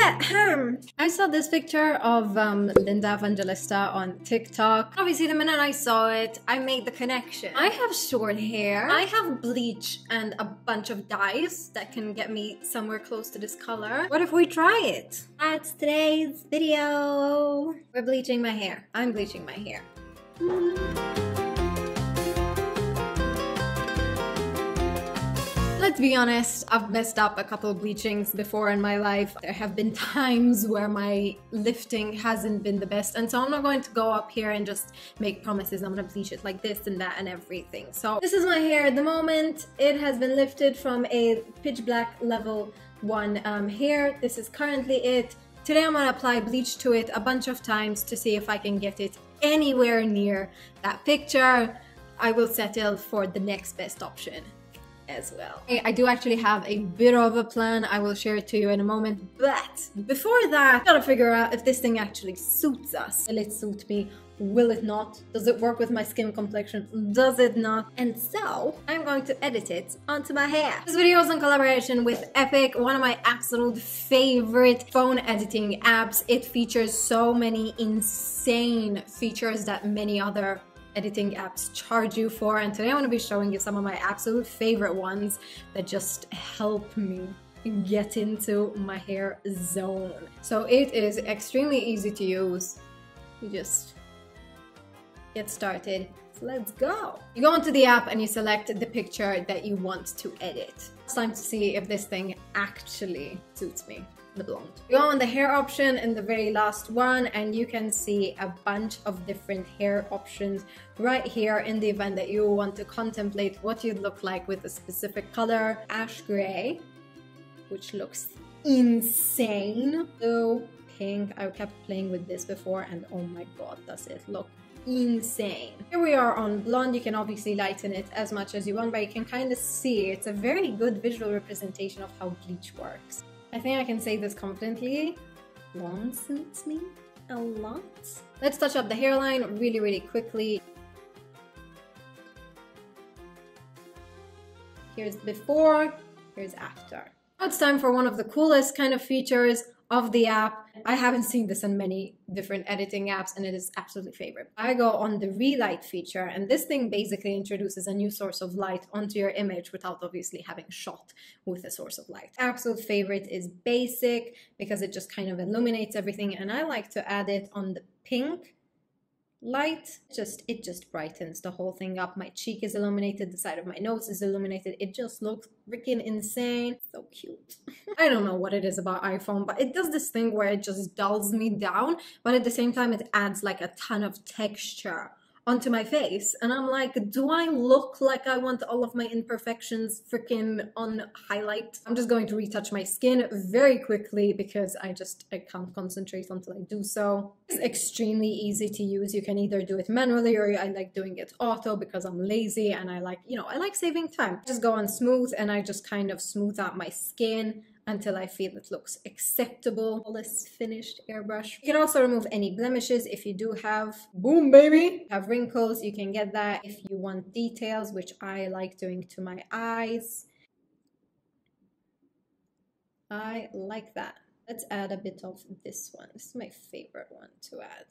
yeah, I saw this picture of Linda Evangelista on TikTok. Obviously, the minute I saw it, I made the connection. I have short hair. I have bleach and a bunch of dyes that can get me somewhere close to this color. What if we try it? That's today's video. We're bleaching my hair. I'm bleaching my hair. Let's be honest, I've messed up a couple of bleachings before in my life. There have been times where my lifting hasn't been the best, and so I'm not going to go up here and just make promises I'm gonna bleach it like this and that and everything. So this is my hair at the moment. It has been lifted from a pitch black level 1 hair. This is currently it. Today I'm gonna apply bleach to it a bunch of times to see if I can get it anywhere near that picture. I will settle for the next best option as well. I do actually have a bit of a plan. I will share it to you in a moment, but before that, I gotta figure out if this thing actually suits us. Will it suit me? Will it not? Does it work with my skin complexion? Does it not? And so I'm going to edit it onto my hair. This video is in collaboration with Epik, one of my absolute favorite phone editing apps. It features so many insane features that many other editing apps charge you for, and today I'm going to be showing you some of my absolute favorite ones that just help me get into my hair zone. So it is extremely easy to use. You just get started. So let's go. You go into the app and you select the picture that you want to edit. It's time to see if this thing actually suits me. The blonde. You go on the hair option in the very last one, and you can see a bunch of different hair options right here in the event that you want to contemplate what you'd look like with a specific color. Ash gray, which looks insane. Blue, pink. I kept playing with this before and oh my god, does it look insane. Here we are on blonde. You can obviously lighten it as much as you want, but you can kind of see it's a very good visual representation of how bleach works. I think I can say this confidently. Blonde suits me a lot. Let's touch up the hairline really quickly. Here's before, here's after. Now it's time for one of the coolest kind of features of the app. I haven't seen this in many different editing apps, and it is absolutely favorite. I go on the relight feature, and this thing basically introduces a new source of light onto your image without obviously having shot with a source of light. Absolute favorite is basic because it just kind of illuminates everything, and I like to add it on the pink light. It just brightens the whole thing up. My cheek is illuminated, the side of my nose is illuminated. It just looks freaking insane. So cute. I don't know what it is about iPhone, but it does this thing where it just dulls me down, but at the same time it adds like a ton of texture onto my face, and I'm like, do I look like I want all of my imperfections freaking on highlight? I'm just going to retouch my skin very quickly because I can't concentrate until I do so. It's extremely easy to use. You can either do it manually, or I like doing it auto because I'm lazy and I like, I like saving time. Just go on smooth, and I just kind of smooth out my skin until I feel it looks acceptable. Flawless finished airbrush. You can also remove any blemishes if you do have. Boom, baby! Have wrinkles, you can get that. If you want details, which I like doing to my eyes, I like that. Let's add a bit of this one. This is my favorite one to add.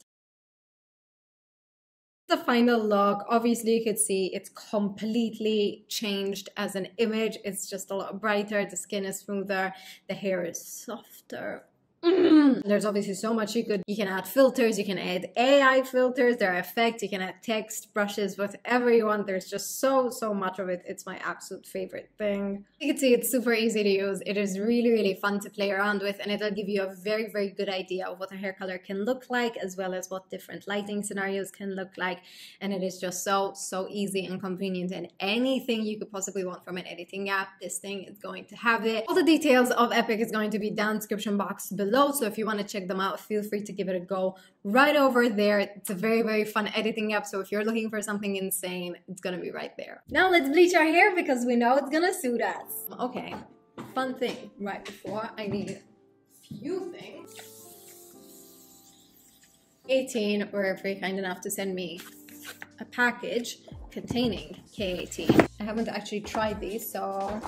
The final look, obviously you could see it's completely changed as an image. It's just a lot brighter, the skin is smoother, the hair is softer. There's obviously so much you can add filters, you can add AI filters, there are effects, you can add text, brushes, whatever you want. There's just so much of it. It's my absolute favorite thing. You can see it's super easy to use. It is really fun to play around with, and it'll give you a very good idea of what a hair color can look like, as well as what different lighting scenarios can look like. And it is just so easy and convenient, and anything you could possibly want from an editing app, this thing is going to have it. All the details of Epik is going to be down in the description box below, so if you want to check them out, feel free to give it a go right over there. It's a very fun editing app, so if you're looking for something insane, it's gonna be right there. Now let's bleach our hair because we know it's gonna suit us. Okay, fun thing right before, I need a few things. 18 were very kind enough to send me a package containing K18. I haven't actually tried these, so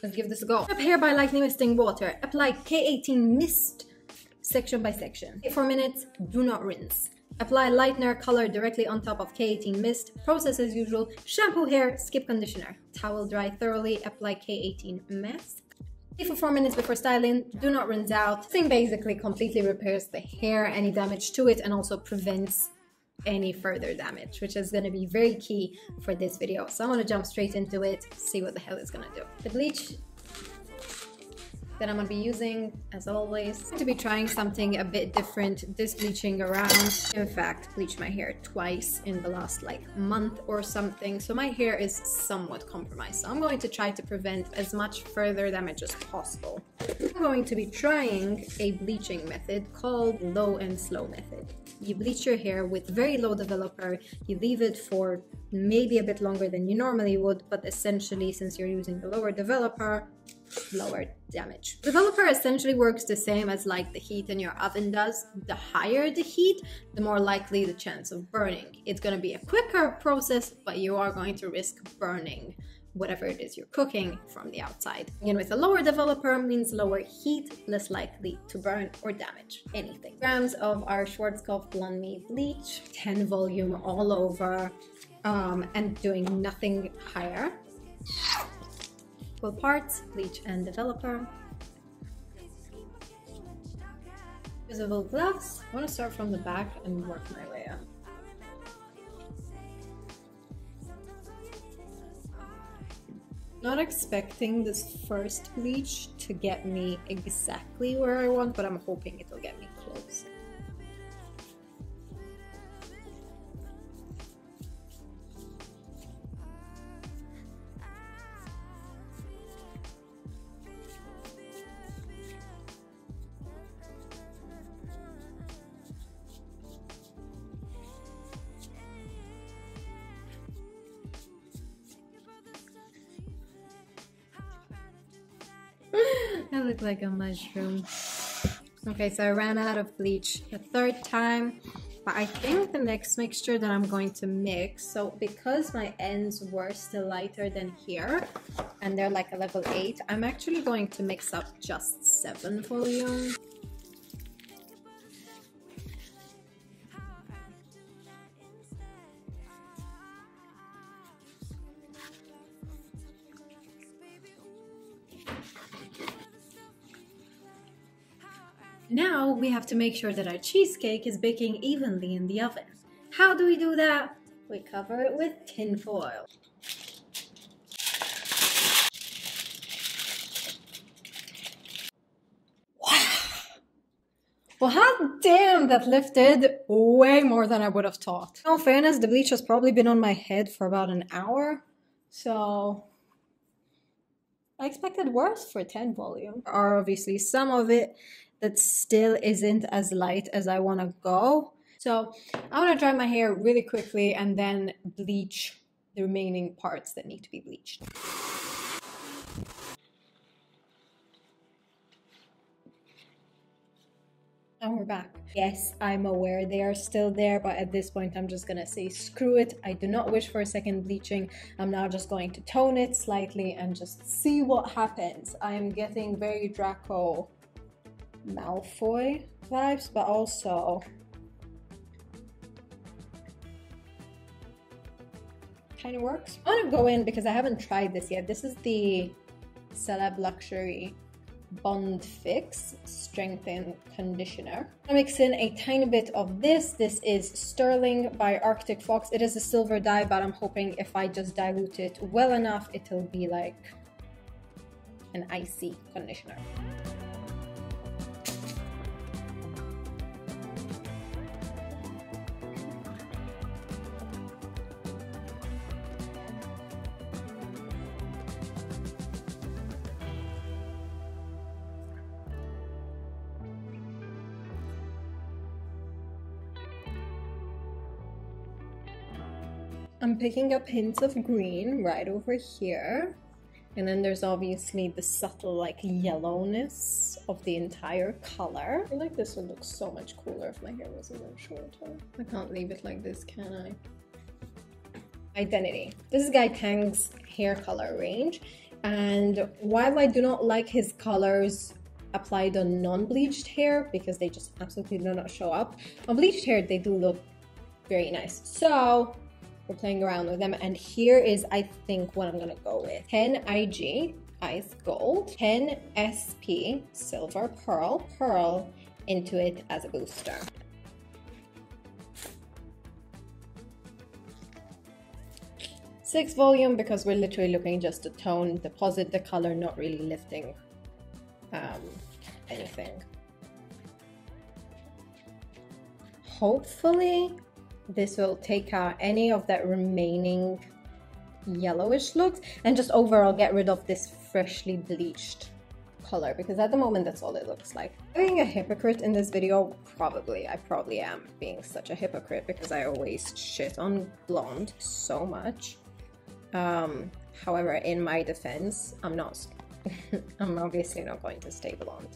Let's give this a go. Prep hair by lightly misting water. Apply K18 mist section by section. 4 minutes, do not rinse. Apply lightener color directly on top of K18 mist. Process as usual. Shampoo hair, skip conditioner. Towel dry thoroughly. Apply K18 mask. Leave for 4 minutes before styling. Do not rinse out. This thing basically completely repairs the hair, any damage to it, and also prevents any further damage, which is going to be very key for this video. So I'm going to jump straight into it, see what the hell it's going to do. The bleach that I'm going to be using, as always, I'm going to be trying something a bit different this bleaching around. In fact, bleached my hair twice in the last like month or something, so my hair is somewhat compromised. So I'm going to try to prevent as much further damage as possible. I'm going to be trying a bleaching method called low and slow method. You bleach your hair with very low developer, you leave it for maybe a bit longer than you normally would, but essentially since you're using the lower developer, lower damage. Developer essentially works the same as like the heat in your oven does. The higher the heat, the more likely the chance of burning. It's going to be a quicker process, but you are going to risk burning whatever it is you're cooking from the outside. And with a lower developer means lower heat, less likely to burn or damage anything. Grams of our Schwarkopf BLONDME bleach, 10 volume all over, and doing nothing higher. Equal parts, bleach and developer. Visible gloves. I want to start from the back and work my way up. Not expecting this first bleach to get me exactly where I want, but I'm hoping it'll get me close. I look like a mushroom. Okay, so I ran out of bleach the third time, but I think the next mixture that I'm going to mix, so because my ends were still lighter than here, and they're like a level 8, I'm actually going to mix up just 7 volume. Now we have to make sure that our cheesecake is baking evenly in the oven. How do we do that? We cover it with tin foil. Wow! Well, hot damn, that lifted way more than I would have thought. In all fairness, the bleach has probably been on my head for about an hour, so I expected worse for 10 volume. There are obviously some of it that still isn't as light as I want to go. So I want to dry my hair really quickly and then bleach the remaining parts that need to be bleached. And we're back. Yes, I'm aware they are still there, but at this point I'm just gonna say screw it. I do not wish for a second bleaching. I'm now just going to tone it slightly and just see what happens. I am getting very Draco Malfoy vibes, but also kind of works. I want to go in because I haven't tried this yet. This is the Celeb Luxury Bond Fix Strengthen Conditioner. I mix in a tiny bit of this. This is Sterling by Arctic Fox. It is a silver dye, but I'm hoping if I just dilute it well enough, it'll be like an icy conditioner. I'm picking up hints of green right over here. And then there's obviously the subtle like yellowness of the entire color. I feel like this would look so much cooler if my hair was even shorter. I can't leave it like this, can I? Identity. This is Guy Tang's hair color range, and while I do not like his colors applied on non-bleached hair because they just absolutely do not show up, on bleached hair they do look very nice. So we're playing around with them, and here is, I think, what I'm gonna go with. 10 IG Ice Gold, 10 SP Silver Pearl into it as a booster. Six volume, because we're literally looking just to tone, deposit the color, not really lifting anything. Hopefully this will take out any of that remaining yellowish looks and just overall get rid of this freshly bleached color, because at the moment that's all it looks like. Being a hypocrite in this video, I probably am being such a hypocrite because I always shit on blonde so much. However, in my defense, I'm obviously not going to stay blonde,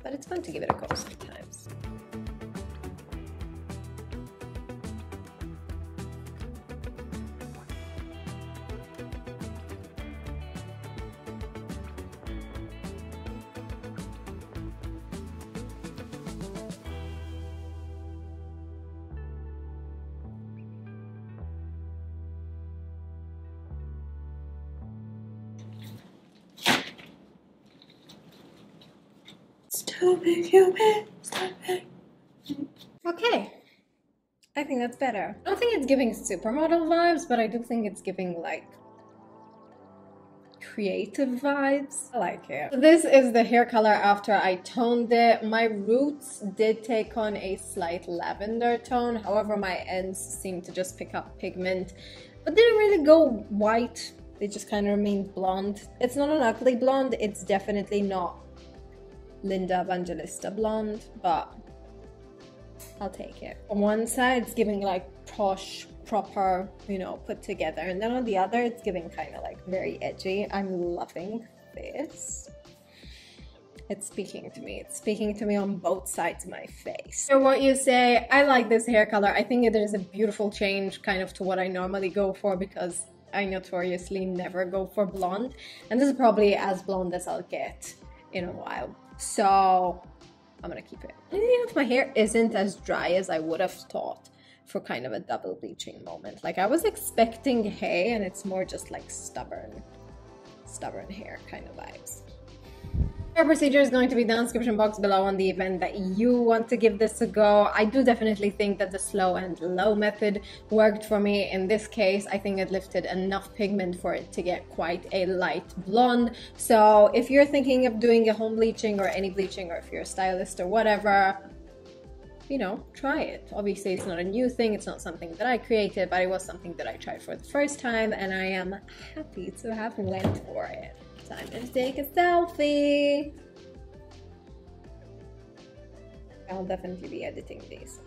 but it's fun to give it a go sometimes. Okay, I think that's better. I don't think it's giving supermodel vibes, but I do think it's giving like creative vibes. I like it. So this is the hair color after I toned it. My roots did take on a slight lavender tone, however my ends seem to just pick up pigment, but didn't really go white. They just kind of remained blonde. It's not an ugly blonde, it's definitely not Linda Evangelista blonde, but I'll take it. On one side it's giving like posh, proper, you know, put together, and then on the other it's giving kind of like very edgy. I'm loving this. It's speaking to me. It's speaking to me on both sides of my face. So what you say, I like this hair color. I think it is a beautiful change kind of to what I normally go for, because I notoriously never go for blonde, and this is probably as blonde as I'll get in a while. So I'm gonna keep it. And even if my hair isn't as dry as I would have thought for kind of a double bleaching moment, like I was expecting hay, and it's more just like stubborn hair kind of vibes. Our procedure is going to be down in the description box below on the event that you want to give this a go. I do definitely think that the slow and low method worked for me. In this case, I think it lifted enough pigment for it to get quite a light blonde. So if you're thinking of doing a home bleaching or any bleaching, or if you're a stylist or whatever, you know, try it. Obviously, it's not a new thing. It's not something that I created, but it was something that I tried for the first time, and I am happy to have went for it. Time to take a selfie. I'll definitely be editing these,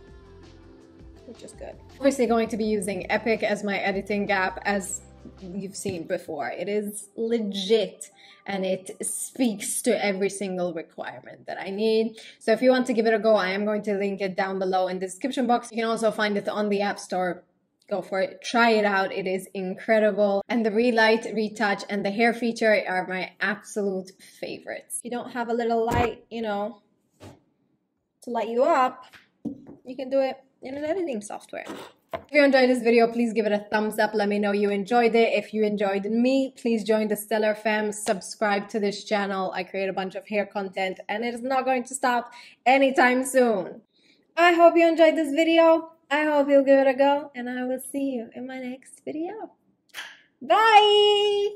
which is good. Obviously going to be using Epik as my editing app, as you've seen before. It is legit, and it speaks to every single requirement that I need. So if you want to give it a go, I am going to link it down below in the description box. You can also find it on the App Store. Go for it, try it out, it is incredible. And the relight, retouch, and the hair feature are my absolute favorites. If you don't have a little light, you know, to light you up, you can do it in an editing software. If you enjoyed this video, please give it a thumbs up. Let me know you enjoyed it. If you enjoyed me, please join the Stellar fam. Subscribe to this channel. I create a bunch of hair content, and it is not going to stop anytime soon. I hope you enjoyed this video. I hope you'll give it a go, and I will see you in my next video. Bye!